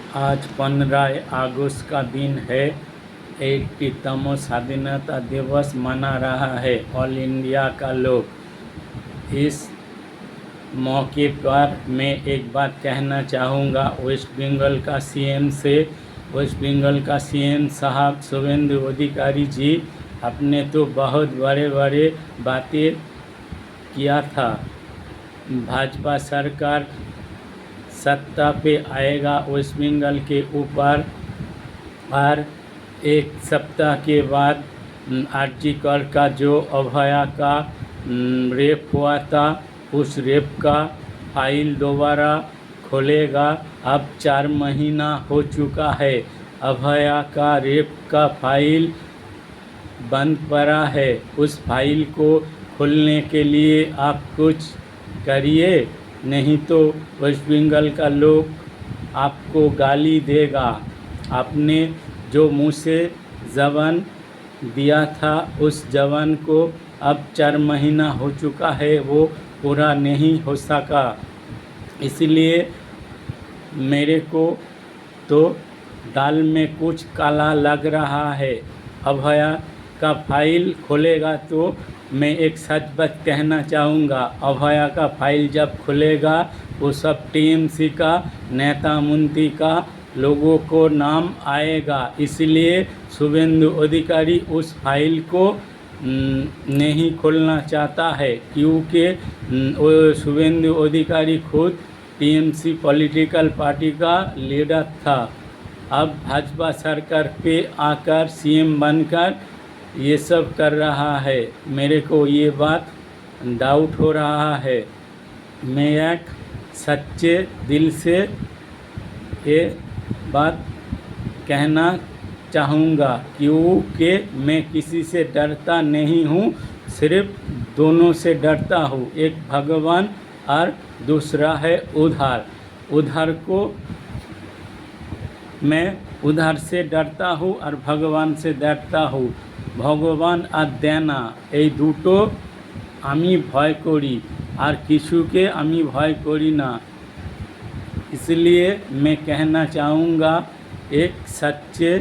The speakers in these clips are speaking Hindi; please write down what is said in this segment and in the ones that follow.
आज 15 अगस्त का दिन है। 80तम स्वाधीनता दिवस मना रहा है ऑल इंडिया का लोग। इस मौके पर मैं एक बात कहना चाहूँगा वेस्ट बंगाल का सीएम से। वेस्ट बंगाल का सीएम साहब शुभेंदु अधिकारी जी, आपने तो बहुत बड़े बड़े बातें किया था। भाजपा सरकार सत्ता पे आएगा वेस्ट बंगाल के ऊपर, और एक सप्ताह के बाद आर्टिकल का जो अभया का रेप हुआ था, उस रेप का फाइल दोबारा खोलेगा। अब 4 महीना हो चुका है, अभया का रेप का फाइल बंद पड़ा है। उस फाइल को खोलने के लिए आप कुछ करिए, नहीं तो वेस्ट बंगाल का लोग आपको गाली देगा। आपने जो मुँह से जबान दिया था, उस जबान को अब 4 महीना हो चुका है, वो पूरा नहीं हो सका। इसलिए मेरे को तो दाल में कुछ काला लग रहा है। अभया का फाइल खोलेगा तो मैं एक सच बात कहना चाहूँगा, अभया का फाइल जब खुलेगा वो सब टीएमसी का नेता मंत्री का लोगों को नाम आएगा। इसलिए शुभेंदु अधिकारी उस फाइल को नहीं खोलना चाहता है, क्योंकि वो शुभेंदु अधिकारी खुद टीएमसी पॉलिटिकल पार्टी का लीडर था। अब भाजपा सरकार पे आकर सीएम बनकर ये सब कर रहा है। मेरे को ये बात डाउट हो रहा है। मैं एक सच्चे दिल से ये बात कहना चाहूँगा, क्योंकि मैं किसी से डरता नहीं हूँ, सिर्फ दोनों से डरता हूँ। एक भगवान और दूसरा है उधार। उधार को मैं उधार से डरता हूँ और भगवान से डरता हूँ। भगवान और देना এই দুটো আমি ভয় করি, আর কিছুকে আমি ভয় করি না। इसलिए मैं कहना चाहूँगा एक सच्चे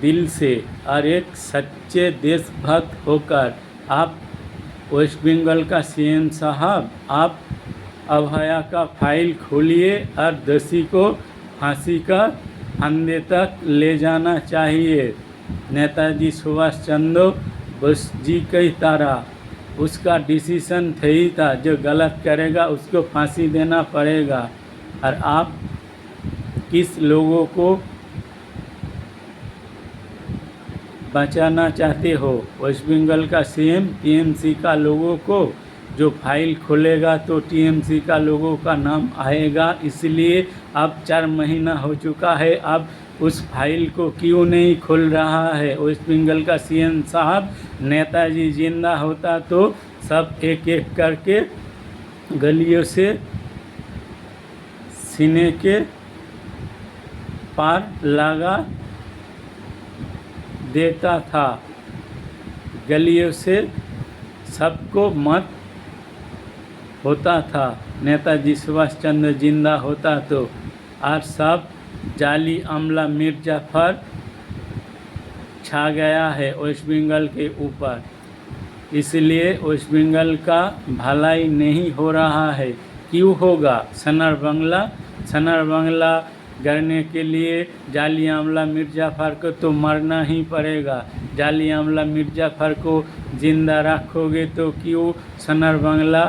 दिल से और एक सच्चे देशभक्त होकर, आप वेस्ट बंगाल का सीएम साहब, आप अभया का फाइल खोलिए और दोषी को फांसी का फंदे तक ले जाना चाहिए। नेताजी सुभाष चंद्र बोस जी की तरह उसका डिसीजन सही था, जो गलत करेगा उसको फांसी देना पड़ेगा। और आप किस लोगों को बचाना चाहते हो? वेस्ट बंगाल का सीएम टीएमसी का लोगों को, जो फाइल खोलेगा तो टीएमसी का लोगों का नाम आएगा। इसलिए अब 4 महीना हो चुका है, अब उस फाइल को क्यों नहीं खुल रहा है वेस्ट बंगाल का सीएम साहब? नेताजी जिंदा होता तो सब एक एक करके गलियों से सीने के पार लगा देता था, गलियों से सबको मत होता था। नेताजी सुभाष चंद्र जिंदा होता तो, और सब जाली अमला मिर्जाफर छा गया है वेस्ट बंगाल के ऊपर। इसलिए वेस्ट बंगाल का भलाई नहीं हो रहा है। क्यों होगा? सनर बंगला करने के लिए जाली अमला मिर्जाफर को तो मरना ही पड़ेगा। जाली अमला मिर्जाफर को जिंदा रखोगे तो क्यों सनर बंगला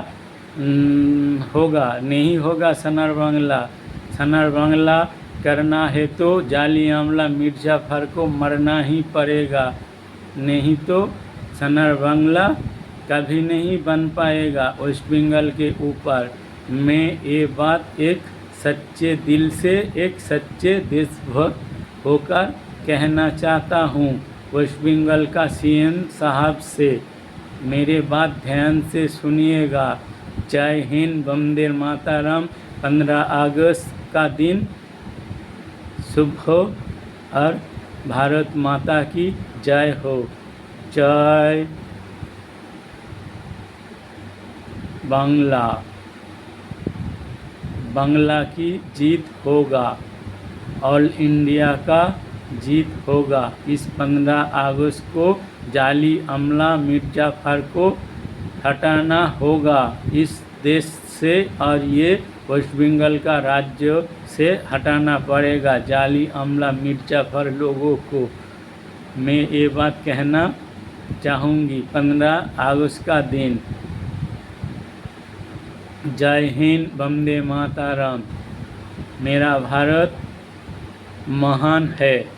होगा? नहीं होगा सनर बंगला करना है तो जाली अमला मिर्जाफर को मरना ही पड़ेगा, नहीं तो सनर बंगला कभी नहीं बन पाएगा वेस्ट बंगाल के ऊपर। मैं ये बात एक सच्चे दिल से, एक सच्चे देशभक्त होकर कहना चाहता हूँ वेस्ट बंगाल का सीएम साहब से। मेरे बात ध्यान से सुनिएगा। जय हिंद, वंदे मातरम। 15 अगस्त का दिन शुभ हो और भारत माता की जय हो। जय बांग्ला, बांग्ला की जीत होगा। ऑल इंडिया का जीत होगा। इस 15 अगस्त को जाली अमला मिर्जाफर को हटाना होगा इस देश से, और ये वेस्ट बंगाल का राज्य से हटाना पड़ेगा जाली अमला मिर्जाफर लोगों को। मैं ये बात कहना चाहूँगी 15 अगस्त का दिन। जय हिंद, वंदे मातरम। मेरा भारत महान है।